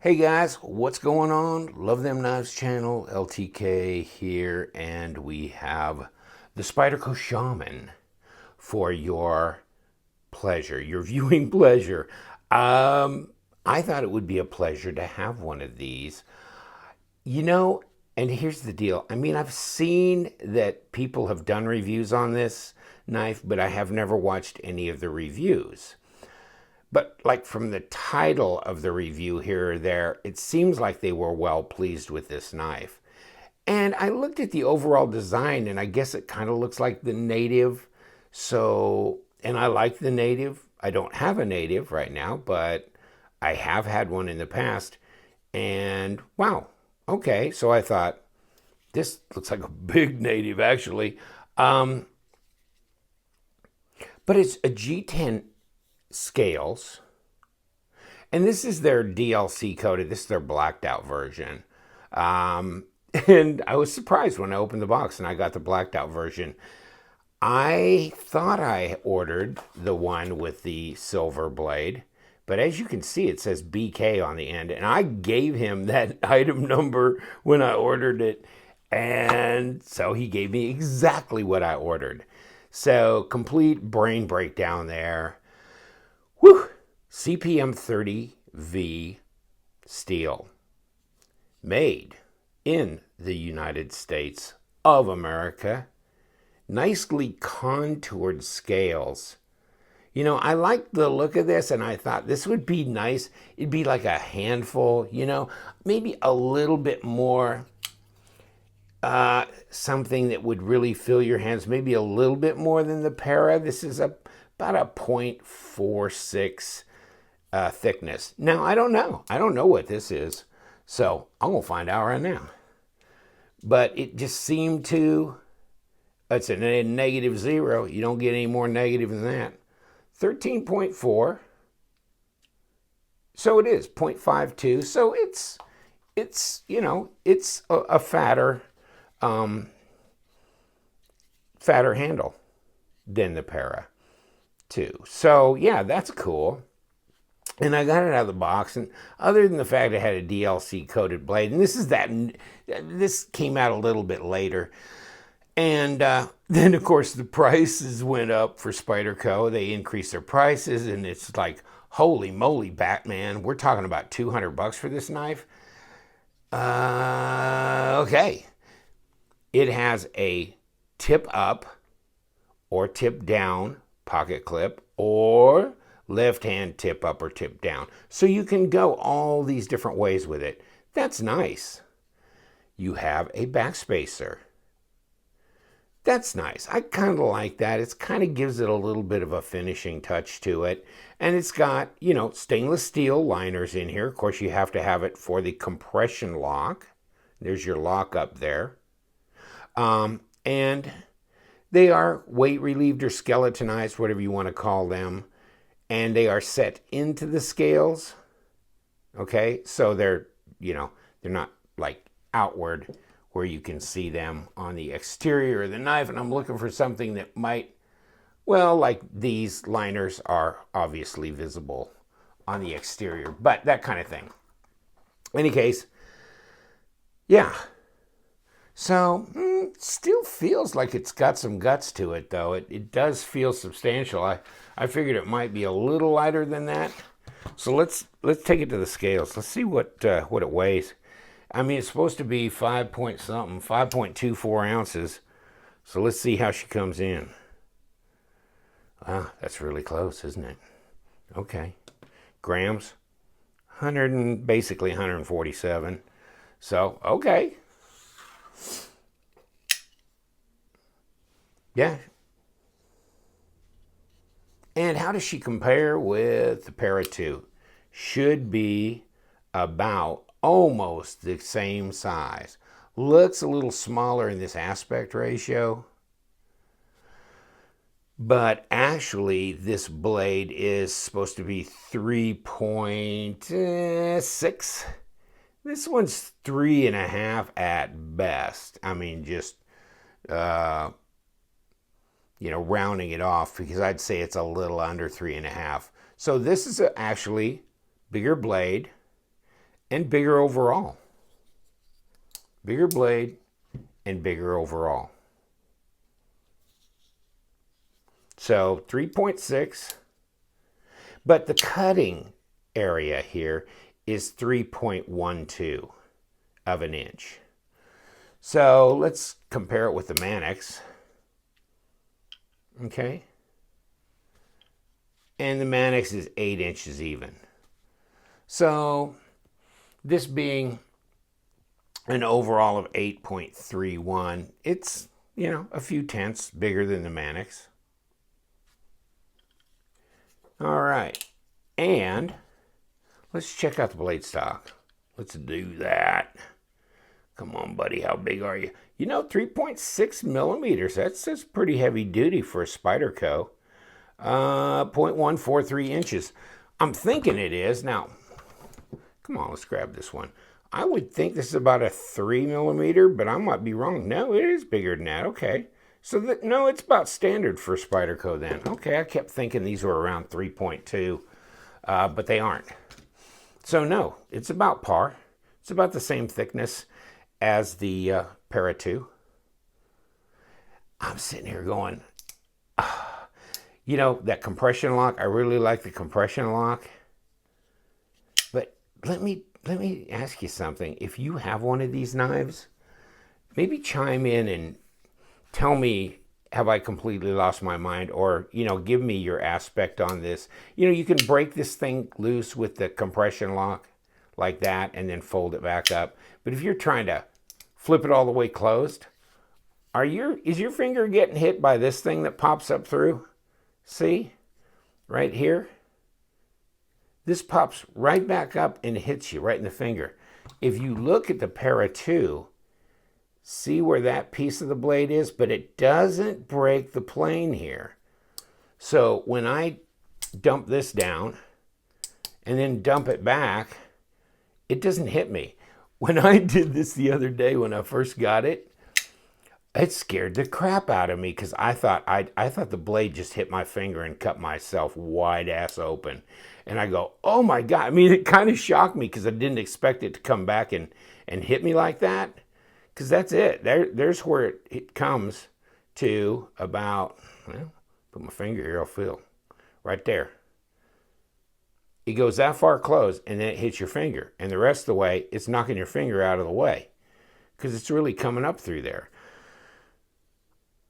Hey guys, what's going on? Love Them Knives channel, LTK here, and we have the Spyderco Shaman for your pleasure, your viewing pleasure. I thought it would be a pleasure to have one of these. You know, and here's the deal. I mean, I've seen that people have done reviews on this knife, but I have never watched any of the reviews. But like from the title of the review here or there, it seems like they were well pleased with this knife. And I looked at the overall design, and I guess it kind of looks like the native. So, and I like the native. I don't have a native right now, but I have had one in the past. And wow, okay. So I thought, this looks like a big native actually. Um, but it's a G10 scales. And this is their DLC coated. This is their blacked out version. And I was surprised when I opened the box and I got the blacked out version. I thought I ordered the one with the silver blade, but as you can see, it says BK on the end. And I gave him that item number when I ordered it. And so he gave me exactly what I ordered. So complete brain breakdown there. Whew. CPM 30V steel, made in the United States of America, nicely contoured scales. You know, I like the look of this, and I thought this would be nice. It'd be like a handful, you know, maybe a little bit more, something that would really fill your hands, maybe a little bit more than the Para. This is about a 0.46 thickness. Now, I don't know. I don't know what this is. So I'm going to find out right now. But it just seemed to, it's a -0. You don't get any more negative than that. 13.4. So it is 0.52. So it's you know, it's a fatter, fatter handle than the Para too. So yeah, that's cool. And I got it out of the box, and other than the fact it had a DLC coated blade, and this came out a little bit later, and then of course the prices went up for Spyderco. They increased their prices, and it's like, holy moly, Batman! We're talking about $200 for this knife. Okay, it has a tip up or tip down pocket clip, or left hand tip up or tip down. So you can go all these different ways with it. That's nice. You have a backspacer. That's nice. I kind of like that. It kind of gives it a little bit of a finishing touch to it. And it's got, you know, stainless steel liners in here. Of course, you have to have it for the compression lock. There's your lock up there. And they are weight relieved or skeletonized, whatever you want to call them. And they are set into the scales. Okay, so they're, you know, they're not like outward where you can see them on the exterior of the knife. And I'm looking for something that might, well, like these liners are obviously visible on the exterior, but that kind of thing. In any case, yeah. So, still feels like it's got some guts to it, though. It does feel substantial. I figured it might be a little lighter than that. So let's take it to the scales. Let's see what it weighs. I mean, it's supposed to be 5 point something, 5.24 ounces. So let's see how she comes in. Wow, that's really close, isn't it? Okay. Grams, 100 and basically 147. So, okay. Yeah. And how does she compare with the Para 2? Should be about almost the same size. Looks a little smaller in this aspect ratio. But actually, this blade is supposed to be 3.6. This one's 3.5 at best. I mean, just, you know, rounding it off, because I'd say it's a little under 3.5. So this is actually bigger blade, and bigger overall. Bigger blade and bigger overall. So 3.6, but the cutting area here is 3.12 of an inch. So let's compare it with the Mannix. Okay. And the Mannix is 8 inches even. So this being an overall of 8.31, it's, you know, a few tenths bigger than the Mannix. All right, and let's check out the blade stock. Let's do that. Come on, buddy, how big are you? You know, 3.6 millimeters. That's pretty heavy duty for a Spyderco. 0.143 inches. I'm thinking it is. Now, come on, let's grab this one. I would think this is about a 3 millimeter, but I might be wrong. No, it is bigger than that. Okay. So, no, it's about standard for Spyderco then. Okay, I kept thinking these were around 3.2, but they aren't. So, no, it's about par. It's about the same thickness as the Para 2. I'm sitting here going, you know, that compression lock, I really like the compression lock. But let me ask you something. If you have one of these knives, maybe chime in and tell me, have I completely lost my mind? Or, you know, give me your aspect on this. You know, you can break this thing loose with the compression lock like that and then fold it back up. But if you're trying to flip it all the way closed, is your finger getting hit by this thing that pops up through? See? Right here? This pops right back up and hits you right in the finger. If you look at the Para 2, see where that piece of the blade is? But it doesn't break the plane here. So when I dump this down and then dump it back, it doesn't hit me. When I did this the other day when I first got it, it scared the crap out of me because I thought the blade just hit my finger and cut myself wide ass open. And I go, oh my God. I mean, it kind of shocked me because I didn't expect it to come back and hit me like that. Because that's it. There's where it comes to about, well, put my finger here, I'll feel. Right there. It goes that far close and then it hits your finger. And the rest of the way, it's knocking your finger out of the way. Because it's really coming up through there.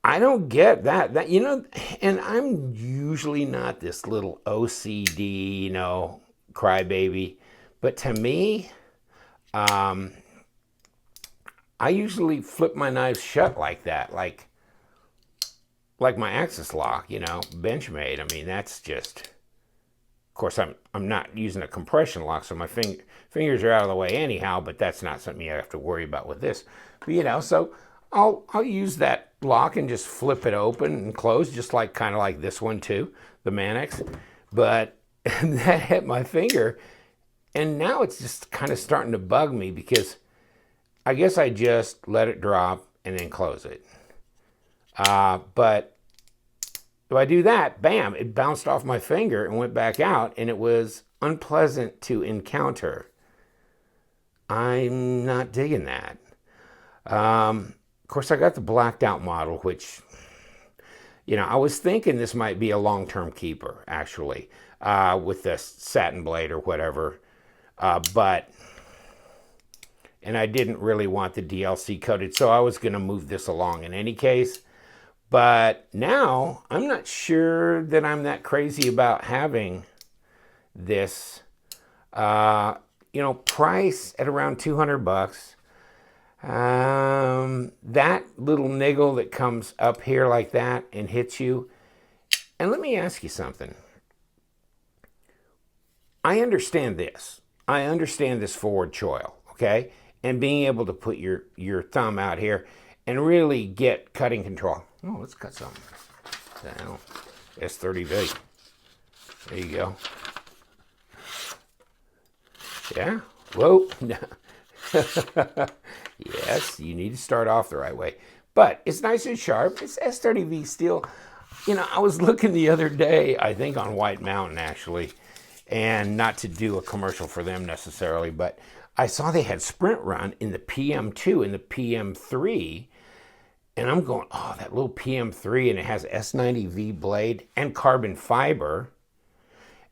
I don't get that, you know, and I'm usually not this little OCD, you know, crybaby. But to me, I usually flip my knives shut like that, like my Axis lock, you know, Benchmade. I mean, that's just, of course, I'm not using a compression lock, so my fingers are out of the way anyhow. But that's not something you have to worry about with this. But, you know, so I'll use that lock and just flip it open and close, just like kind of like this one too, the Mannix. But that hit my finger, and now it's just kind of starting to bug me because I guess I just let it drop and then close it. But if I do that, bam, it bounced off my finger and went back out, and it was unpleasant to encounter. I'm not digging that. Of course, I got the blacked out model, which, you know, I was thinking this might be a long-term keeper, actually, with the satin blade or whatever. And I didn't really want the DLC coated, so I was going to move this along in any case. But now, I'm not sure that I'm that crazy about having this, you know, price at around $200. That little niggle that comes up here like that and hits you. And let me ask you something. I understand this. I understand this forward choil, okay? And being able to put your thumb out here and really get cutting control. Oh, let's cut some. Down. S30V. There you go. Yeah. Whoa. Yes, you need to start off the right way. But it's nice and sharp. It's S30V steel. You know, I was looking the other day, I think on White Mountain actually, and not to do a commercial for them necessarily, but I saw they had sprint run in the PM2 and the PM3, and I'm going, oh, that little PM3, and it has S90V blade and carbon fiber,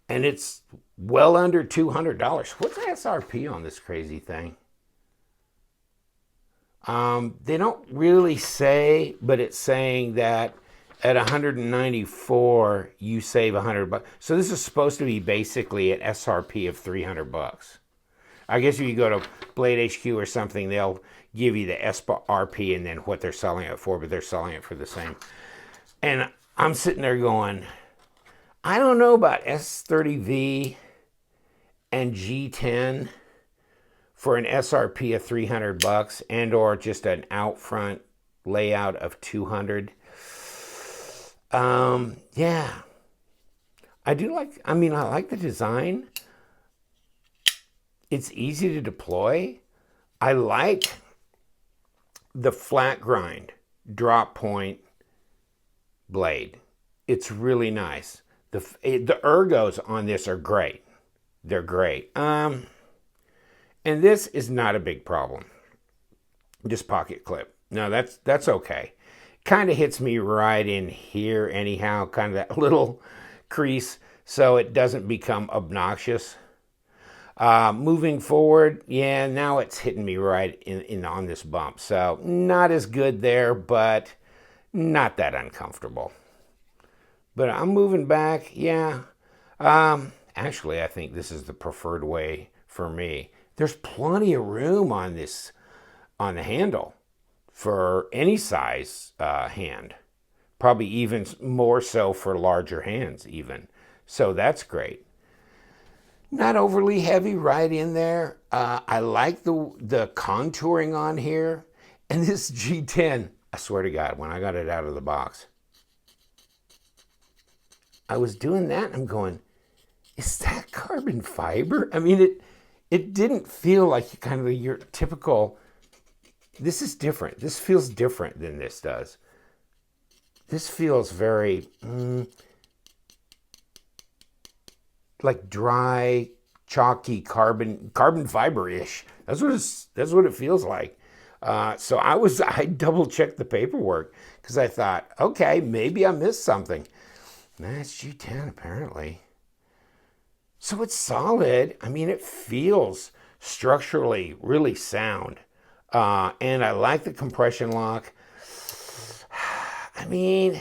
and it's well under $200. What's the SRP on this crazy thing? They don't really say, but it's saying that at 194 you save $100. So this is supposed to be basically an SRP of $300. I guess if you go to Blade HQ or something, they'll give you the SRP and then what they're selling it for, but they're selling it for the same. And I'm sitting there going, I don't know about S30V and G10 for an SRP of $300 and or just an out front layout of $200. Yeah, I like the design. It's easy to deploy. I like the flat grind drop point blade. It's really nice. The ergos on this are great. They're great. And this is not a big problem. Just pocket clip. No, that's okay. Kind of hits me right in here anyhow, kind of that little crease, so it doesn't become obnoxious. Moving forward, yeah, now it's hitting me right in on this bump. So not as good there, but not that uncomfortable. But I'm moving back, yeah. Actually, I think this is the preferred way for me. There's plenty of room on this, on the handle for any size hand. Probably even more so for larger hands even. So that's great. Not overly heavy right in there. I like the contouring on here. And this G10, I swear to God, when I got it out of the box, I was doing that and I'm going, is that carbon fiber? I mean, it didn't feel like kind of your typical, this is different. This feels different than this does. This feels very, like dry, chalky carbon fiber-ish. That's what it feels like. So I double checked the paperwork because I thought, okay, maybe I missed something. That's G10 apparently. So it's solid. I mean, it feels structurally really sound. And I like the compression lock. I mean,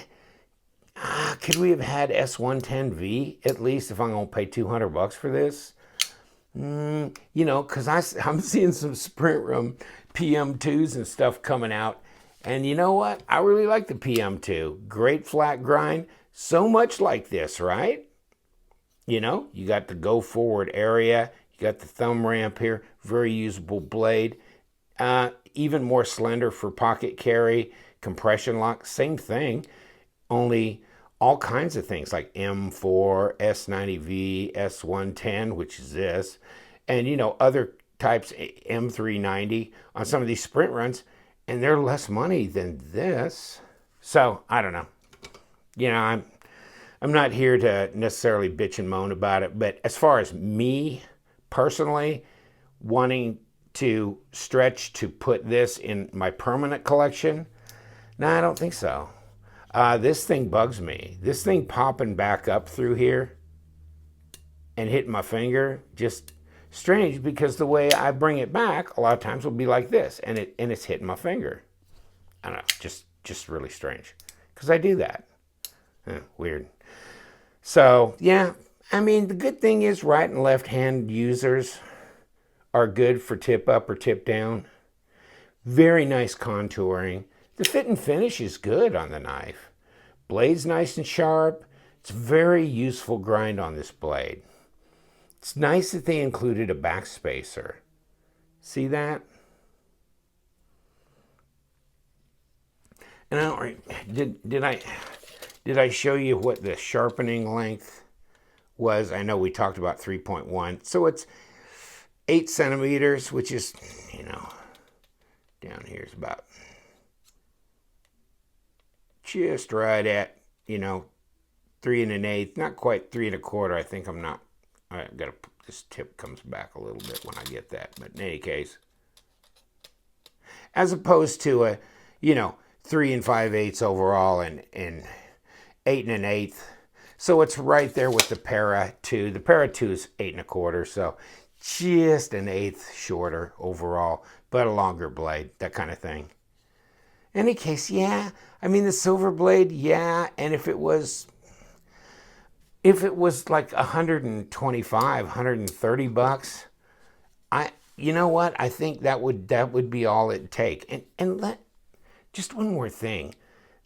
could we have had S110V at least if I'm going to pay $200 for this? You know, because I'm seeing some Sprint Room PM2s and stuff coming out. And you know what? I really like the PM2. Great flat grind. So much like this, right? You know, you got the go forward area. You got the thumb ramp here. Very usable blade. Even more slender for pocket carry. Compression lock. Same thing. Only all kinds of things like M4, S90V, S110, which is this. And, you know, other types, M390 on some of these sprint runs. And they're less money than this. So, I don't know. You know, I'm not here to necessarily bitch and moan about it, but as far as me personally wanting to stretch to put this in my permanent collection, no, I don't think so. This thing bugs me. This thing popping back up through here and hitting my finger, just strange because the way I bring it back a lot of times will be like this, and it's hitting my finger. I don't know, just really strange because I do that. Weird. So, yeah, I mean, the good thing is right and left hand users are good for tip up or tip down. Very nice contouring. The fit and finish is good on the knife. Blade's nice and sharp. It's very useful grind on this blade. It's nice that they included a backspacer. See that? And I don't, did I show you what the sharpening length was? I know we talked about 3.1. So it's 8 centimeters, which is, you know, down here is about just right at, you know, 3 1/8. Not quite 3 1/4. I think I got to this tip comes back a little bit when I get that. But in any case, as opposed to a, 3 5/8 overall and 8 1/8. So it's right there with the Para 2. The Para 2 is 8 1/4, so just an eighth shorter overall, but a longer blade, that kind of thing. In any case, yeah, I mean the silver blade, yeah, and if it was like 125, 130 bucks, you know what? I think that would be all it'd take. And just one more thing.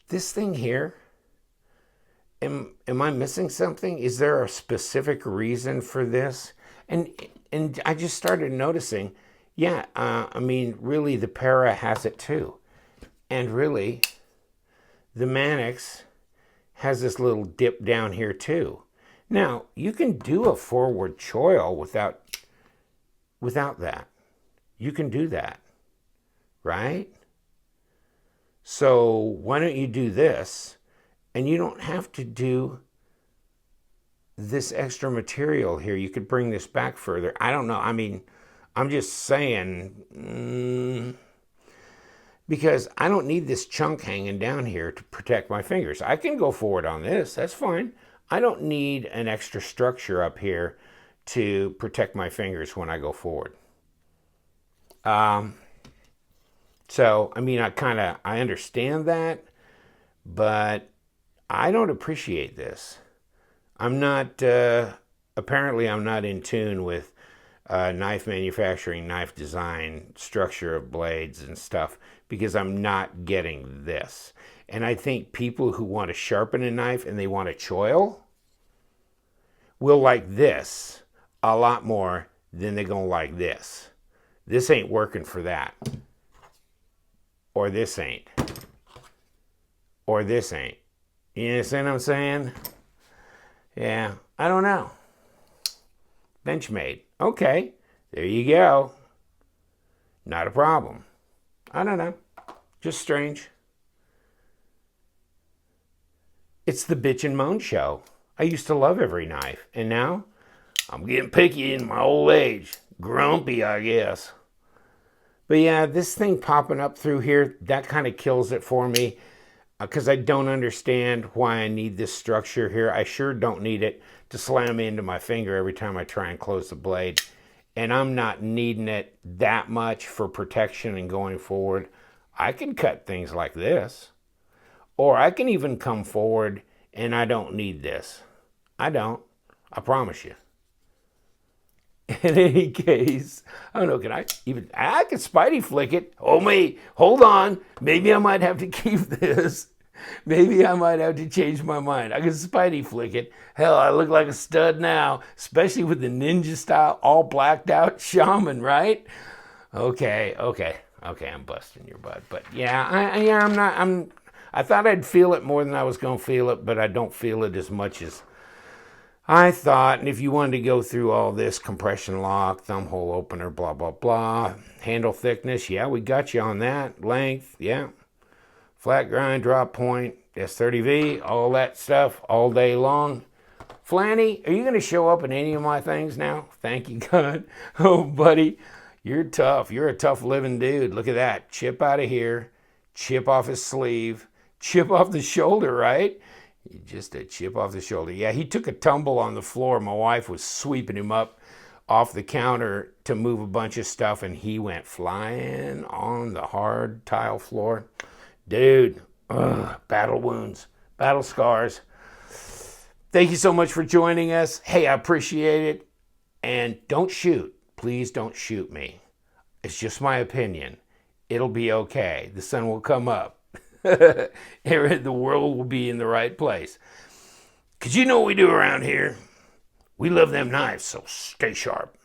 This thing here, am I missing something? Is there a specific reason for this? And I just started noticing, yeah, I mean, really the Para has it too. And really, the Manix has this little dip down here too. Now, you can do a forward choil without that. You can do that, right? So why don't you do this? And you don't have to do this extra material here. You could bring this back further. I don't know. I mean, I'm just saying, because I don't need this chunk hanging down here to protect my fingers. I can go forward on this. That's fine. I don't need an extra structure up here to protect my fingers when I go forward. So, I mean, I understand that, but I don't appreciate this. I'm not, apparently I'm not in tune with knife manufacturing, knife design, structure of blades and stuff, because I'm not getting this. And I think people who want to sharpen a knife and they want a choil will like this a lot more than they're going to like this. This ain't working for that. Or this ain't. Or this ain't. You understand what I'm saying? Yeah, I don't know. Benchmade. Okay, there you go. Not a problem. I don't know. Just strange. It's the bitch and moan show. I used to love every knife, and now I'm getting picky in my old age. Grumpy, I guess. But yeah, this thing popping up through here, that kind of kills it for me, because I don't understand why I need this structure here. I sure don't need it to slam into my finger every time I try and close the blade. And I'm not needing it that much for protection and going forward. I can cut things like this. Or I can even come forward and I don't need this. I don't. I promise you. In any case, I don't know, I could Spidey flick it. Oh, hold on. Maybe I might have to keep this. Maybe I might have to change my mind. I could Spidey flick it. Hell, I look like a stud now, especially with the ninja style, all blacked out shaman, right? Okay, I'm busting your butt. But yeah, I thought I'd feel it more than I was going to feel it, but I don't feel it as much as I thought. And if you wanted to go through all this, compression lock, thumb hole opener, blah, blah, blah, handle thickness, yeah, we got you on that. Length, yeah. Flat grind, drop point, S30V, all that stuff, all day long. Flanny, are you going to show up in any of my things now? Thank you, God. Oh, buddy, you're tough. You're a tough living dude. Look at that. Chip out of here, chip off his sleeve, chip off the shoulder, right? Just a chip off the shoulder. Yeah, he took a tumble on the floor. My wife was sweeping him up off the counter to move a bunch of stuff, and he went flying on the hard tile floor. Dude, battle wounds, battle scars. Thank you so much for joining us. Hey, I appreciate it. And don't shoot. Please don't shoot me. It's just my opinion. It'll be okay. The sun will come up. The world will be in the right place. Because you know what we do around here? We love them knives, so stay sharp.